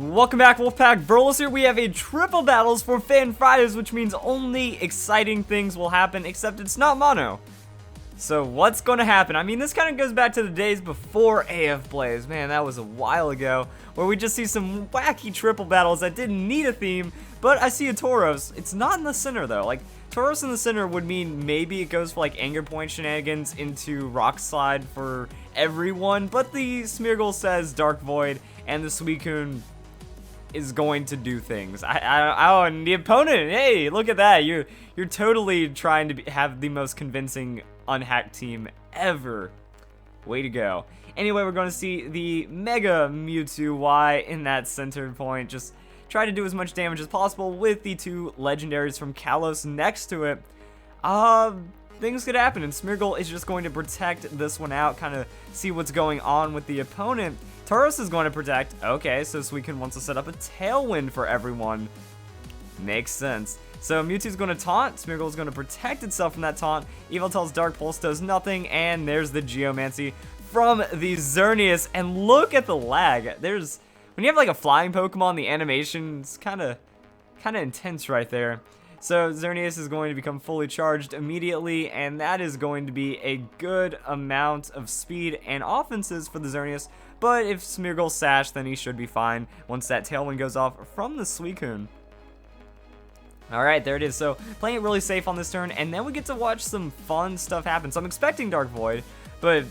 Welcome back, Wolfpack. Burles here. We have a triple battles for Fan Fridays, which means only exciting things will happen, except it's not mono. So what's going to happen? I mean, this kind of goes back to the days before AF Blaze. Man, that was a while ago, where we just see some wacky triple battles that didn't need a theme, but I see a Tauros. It's not in the center, though. Like, Tauros in the center would mean maybe it goes for, like, Anger Point shenanigans into Rock Slide for everyone, but the Smeargle says Dark Void, and the Suicune is going to do things. And the opponent, hey, look at that. You're totally trying to have the most convincing unhacked team ever. Way to go. Anyway, we're going to see the Mega Mewtwo Y in that center point. Just try to do as much damage as possible with the two legendaries from Kalos next to it. Things could happen, and Smeargle is just going to protect this one out, kind of see what's going on with the opponent. Tauros is going to protect. Okay, so Suicune wants to set up a Tailwind for everyone. Makes sense. So Mewtwo's going to taunt. Smeargle's going to protect itself from that taunt. Yveltal's Dark Pulse does nothing, and there's the Geomancy from the Xerneas. And look at the lag. When you have like a flying Pokemon, the animation's kind of intense right there. So Xerneas is going to become fully charged immediately, and that is going to be a good amount of speed and offenses for the Xerneas. But if Smeargle Sash, then he should be fine once that Tailwind goes off from the Suicune. Alright, there it is. So playing it really safe on this turn, and then we get to watch some fun stuff happen. So I'm expecting Dark Void, but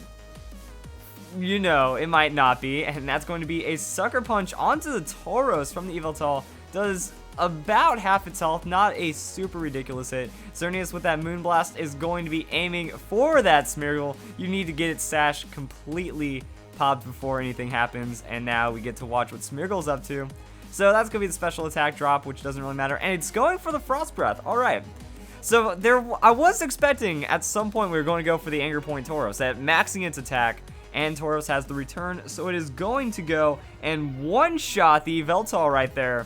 you know, it might not be, and that's going to be a Sucker Punch onto the Tauros from the Yveltal. Does about half its health, not a super ridiculous hit. Xerneas with that Moonblast is going to be aiming for that Smeargle. You need to get its Sash completely popped before anything happens, and now we get to watch what Smeargle's up to. So that's going to be the special attack drop, which doesn't really matter, and it's going for the Frost Breath. Alright. So I was expecting at some point we were going to go for the Anger Point Tauros, at maxing its attack, and Tauros has the return, so it is going to go and one-shot the Yveltal right there.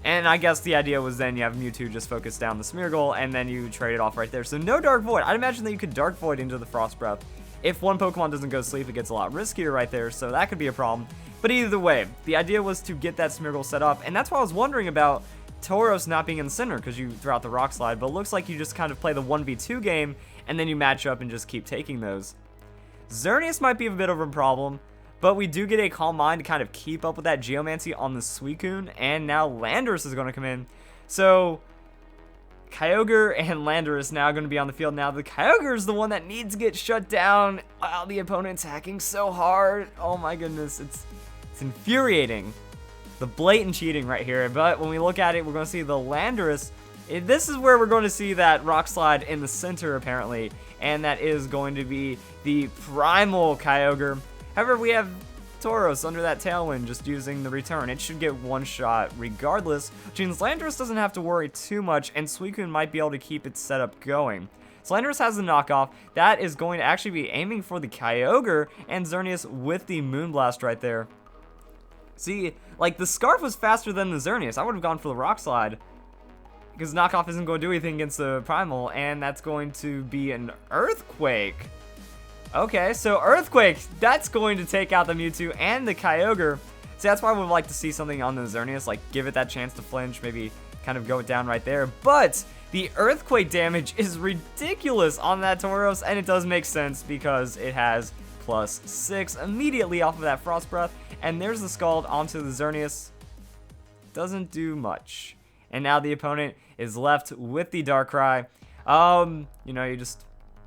And I guess the idea was then you have Mewtwo just focus down the Smeargle, and then you trade it off right there. So no Dark Void. I'd imagine that you could Dark Void into the Frost Breath. If one Pokemon doesn't go to sleep, it gets a lot riskier right there, so that could be a problem. But either way, the idea was to get that Smeargle set up, and that's why I was wondering about Tauros not being in the center, because you throw out the Rock Slide, but it looks like you just kind of play the 1v2 game, and then you match up and just keep taking those. Xerneas might be a bit of a problem, but we do get a Calm Mind to kind of keep up with that Geomancy on the Suicune, and now Landorus is going to come in. So Kyogre and Landorus now going to be on the field. Now the Kyogre is the one that needs to get shut down. Wow, the opponent's hacking so hard. Oh my goodness, it's infuriating. The blatant cheating right here. But when we look at it, we're going to see the Landorus. This is where we're going to see that Rock Slide in the center apparently, and that is going to be the Primal Kyogre. However, we have Tauros under that Tailwind just using the return. It should get one shot regardless, which means Landorus doesn't have to worry too much, and Suicune might be able to keep its setup going. So Landorus has the knockoff. That is going to actually be aiming for the Kyogre, and Xerneas with the Moonblast right there. See, like, the Scarf was faster than the Xerneas. I would have gone for the Rock Slide, because knockoff isn't going to do anything against the Primal, and that's going to be an Earthquake. Okay, so Earthquake, that's going to take out the Mewtwo and the Kyogre. So that's why I would like to see something on the Xerneas, like give it that chance to flinch, maybe kind of go it down right there. But the Earthquake damage is ridiculous on that Tauros, and it does make sense because it has +6 immediately off of that Frost Breath. And there's the Scald onto the Xerneas. Doesn't do much. And now the opponent is left with the Darkrai. You know, you just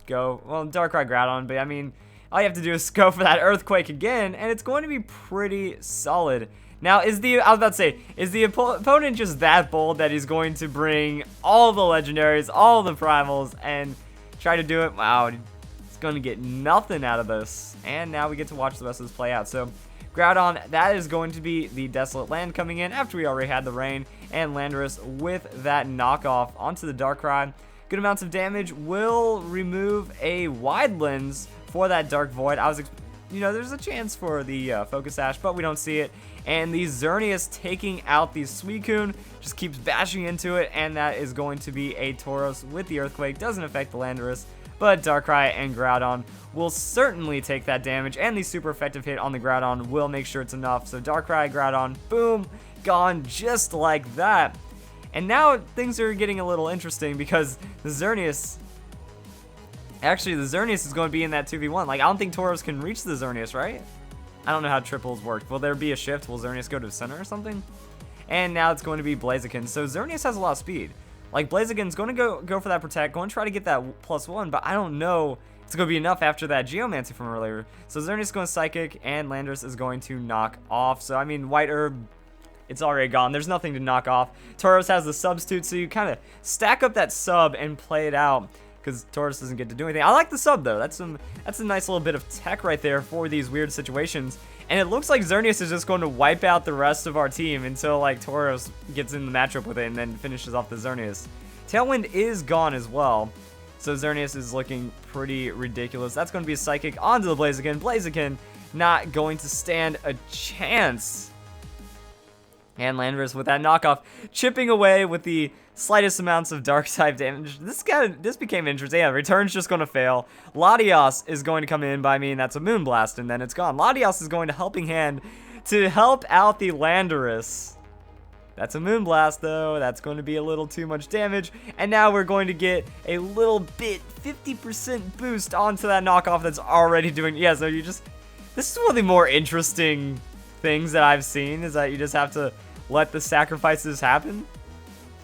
go, well, Darkrai Groudon, but I mean, all you have to do is go for that Earthquake again, and it's going to be pretty solid. Now, I was about to say, is the opponent just that bold that he's going to bring all the legendaries, all the primals, and try to do it? Wow, it's going to get nothing out of this. And now we get to watch the rest of this play out. So Groudon, that is going to be the Desolate Land coming in after we already had the Rain, and Landorus with that knockoff onto the Darkrai. Good amounts of damage will remove a Wide Lens for that Dark Void. You know, there's a chance for the Focus Sash, but we don't see it. And the Xerneas taking out the Suicune just keeps bashing into it, and that is going to be a Tauros with the Earthquake. Doesn't affect the Landorus, but Darkrai and Groudon will certainly take that damage, and the super effective hit on the Groudon will make sure it's enough. So Darkrai, Groudon, boom, gone just like that. And now things are getting a little interesting because the Xerneas, actually the Xerneas is going to be in that 2v1. Like, I don't think Tauros can reach the Xerneas, right? I don't know how triples work. Will there be a shift? Will Xerneas go to the center or something? And now it's going to be Blaziken. So Xerneas has a lot of speed. Like, Blaziken's going to go for that protect, going to try to get that +1, but I don't know it's going to be enough after that Geomancy from earlier. So Xerneas is going to Psychic, and Landorus is going to knock off. So, I mean, White Herb, it's already gone. There's nothing to knock off. Tauros has the substitute, so you kind of stack up that sub and play it out, because Tauros doesn't get to do anything. I like the sub, though. That's a nice little bit of tech right there for these weird situations. And it looks like Xerneas is just going to wipe out the rest of our team until, like, Tauros gets in the matchup with it and then finishes off the Xerneas. Tailwind is gone as well, so Xerneas is looking pretty ridiculous. That's going to be a Psychic onto the Blaziken. Blaziken not going to stand a chance. And Landorus with that knockoff, chipping away with the slightest amounts of dark type damage. This became interesting. Yeah, return's just going to fail. Latios is going to come in, but I mean, that's a Moonblast, and then it's gone. Latios is going to Helping Hand to help out the Landorus. That's a Moonblast, though. That's going to be a little too much damage. And now we're going to get a little bit, 50% boost onto that knockoff that's already doing... Yeah, so you just... This is one of the more interesting things that I've seen, is that you just have to let the sacrifices happen.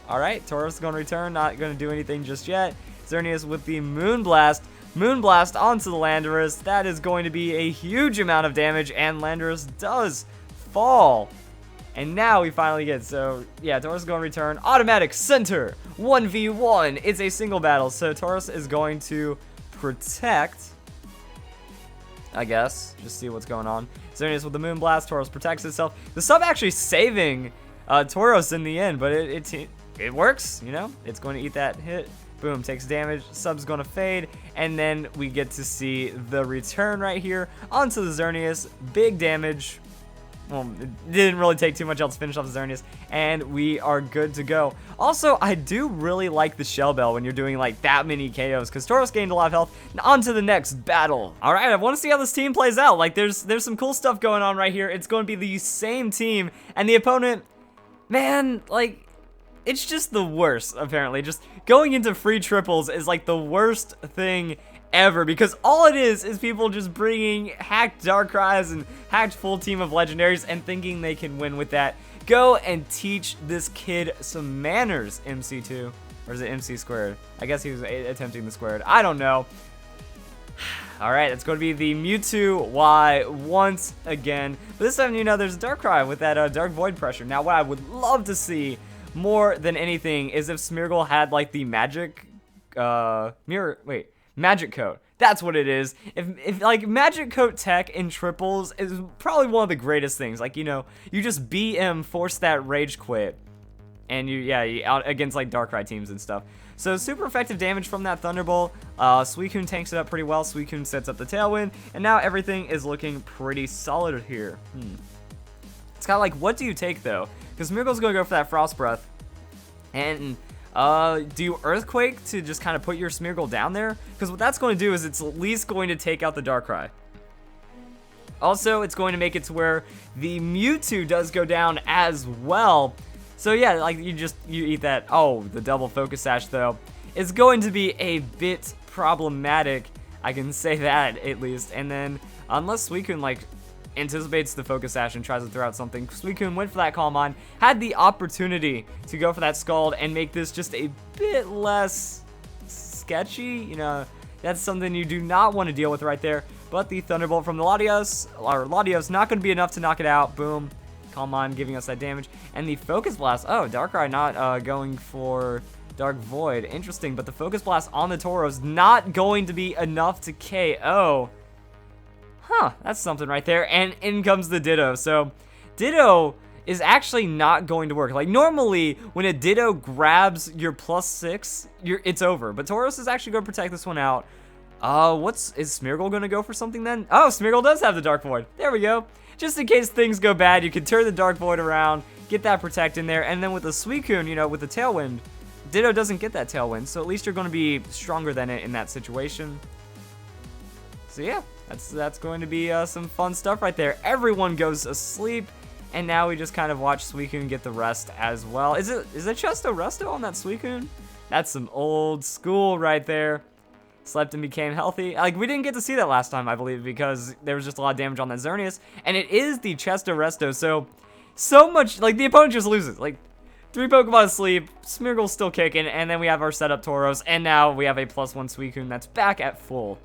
Alright, Tauros is going to return. Not going to do anything just yet. Xerneas with the Moonblast. Moonblast onto the Landorus. That is going to be a huge amount of damage, and Landorus does fall. And now we finally get, so yeah, Tauros is going to return. Automatic center, 1v1. It's a single battle, so Tauros is going to protect, I guess. Just see what's going on. Xerneas with the Moonblast. Tauros protects itself. The sub actually saving Tauros in the end, but it works, you know? It's going to eat that hit. Boom, takes damage. Sub's going to fade, and then we get to see the return right here onto the Xerneas. Big damage. Well, it didn't really take too much else to finish off the Xerneas, and we are good to go. Also, I do really like the Shell Bell when you're doing like that many KOs, because Tauros gained a lot of health. And on to the next battle. All right, I want to see how this team plays out. Like, there's some cool stuff going on right here. It's going to be the same team, and the opponent, man, like, it's just the worst, apparently. Just going into free triples is like the worst thing ever, because all it is people just bringing hacked Darkrai's and hacked full team of legendaries and thinking they can win with that. Go and teach this kid some manners, MC2. Or is it MC squared? I guess he was attempting the squared. I don't know. Alright, it's going to be the Mewtwo Y once again. But this time, you know, there's a Darkrai with that Dark Void pressure. Now, what I would love to see more than anything is if Smeargle had, like, the magic... Magic Coat. That's what it is. If like Magic Coat tech in triples is probably one of the greatest things. Like, you know, you just BM, force that Rage Quit, and you out against like Darkrai teams and stuff. So super effective damage from that Thunderbolt. Suicune tanks it up pretty well. Suicune sets up the Tailwind, and now everything is looking pretty solid here. It's kind of like, what do you take though? Because Smeargle's gonna go for that Frost Breath, and do Earthquake to just kind of put your Smeargle down there? Because what that's going to do is it's at least going to take out the Darkrai. Also, it's going to make it to where the Mewtwo does go down as well. So yeah, like you eat that. Oh, the double Focus Sash though is going to be a bit problematic. I can say that at least. And then unless Suicune like anticipates the Focus Sash and tries to throw out something, Suicune went for that Calm On, had the opportunity to go for that Scald and make this just a bit less sketchy. You know, that's something you do not want to deal with right there. But the Thunderbolt from the Latios, not going to be enough to knock it out. Boom. Calm On, giving us that damage. And the Focus Blast, oh, Darkrai not going for Dark Void. Interesting, but the Focus Blast on the Tauros not going to be enough to KO. Huh, that's something right there. And in comes the Ditto. So Ditto is actually not going to work. Like normally when a Ditto grabs your +6, it's over. But Tauros is actually going to protect this one out. Is Smeargle going to go for something then? Oh, Smeargle does have the Dark Void. There we go. Just in case things go bad, you can turn the Dark Void around, get that protect in there, and then with the Suicune, you know, with the Tailwind, Ditto doesn't get that Tailwind, so at least you're going to be stronger than it in that situation. So yeah, that's going to be some fun stuff right there. Everyone goes asleep, and now we just kind of watch Suicune get the rest as well. Is it Chesto Resto on that Suicune? That's some old school right there. Slept and became healthy. Like, we didn't get to see that last time, I believe, because there was just a lot of damage on that Xerneas. And it is the Chesto Resto, so much, like, the opponent just loses. Like, 3 Pokemon asleep, Smeargle's still kicking, and then we have our setup Tauros, and now we have a +1 Suicune that's back at full.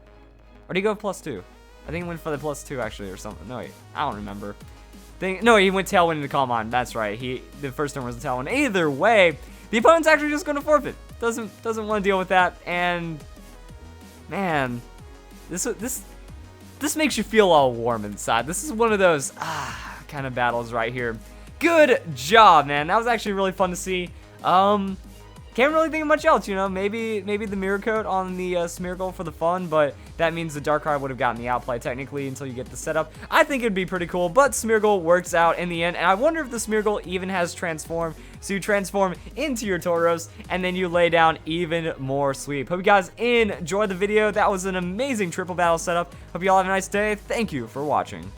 Or did he go +2? I think he went for the +2, actually, or something. No, wait, I don't remember. No, he went Tailwind into Calm On. That's right. The first turn was a Tailwind. Either way, the opponent's actually just going to forfeit. Doesn't want to deal with that, and... Man, this makes you feel all warm inside. This is one of those kind of battles right here. Good job, man. That was actually really fun to see. Can't really think of much else, you know. Maybe the Mirror Coat on the Smeargle for the fun, but that means the Darkrai would have gotten the outplay technically until you get the setup. I think it'd be pretty cool, but Smeargle works out in the end, and I wonder if the Smeargle even has Transform. So you transform into your Tauros, and then you lay down even more sweep. Hope you guys enjoyed the video. That was an amazing triple battle setup. Hope you all have a nice day. Thank you for watching.